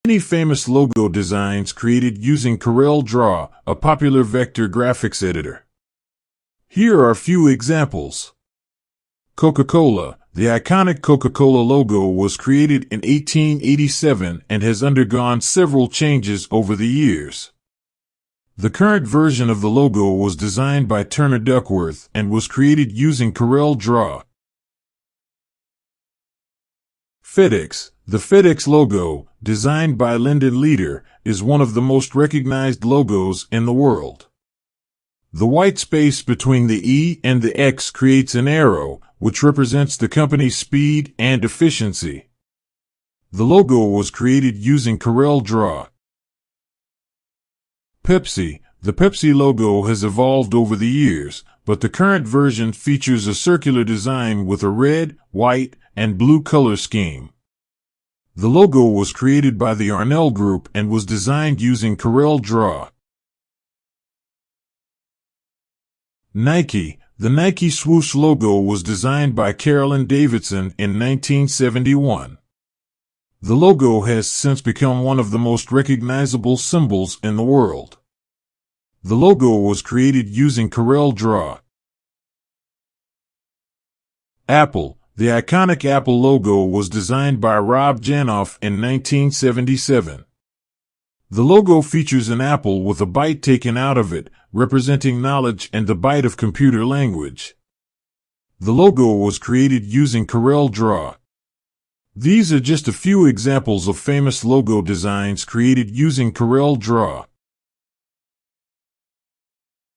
Many famous logo designs created using Coreldraw, a popular vector graphics editor. Here are a few examples. Coca-Cola. The iconic Coca-Cola logo was created in 1887 and has undergone several changes over the years. The current version of the logo was designed by Turner Duckworth and was created using Coreldraw. FedEx. The FedEx logo, designed by Lyndon Leader, is one of the most recognized logos in the world. The white space between the E and the X creates an arrow, which represents the company's speed and efficiency. The logo was created using Coreldraw. Pepsi. The Pepsi logo has evolved over the years, but the current version features a circular design with a red, white, and blue color scheme. The logo was created by the Arnell Group and was designed using Coreldraw. Nike. The Nike swoosh logo was designed by Carolyn Davidson in 1971. The logo has since become one of the most recognizable symbols in the world. The logo was created using Coreldraw. Apple. The iconic Apple logo was designed by Rob Janoff in 1977. The logo features an apple with a bite taken out of it, representing knowledge and the bite of computer language. The logo was created using Coreldraw. These are just a few examples of famous logo designs created using Coreldraw.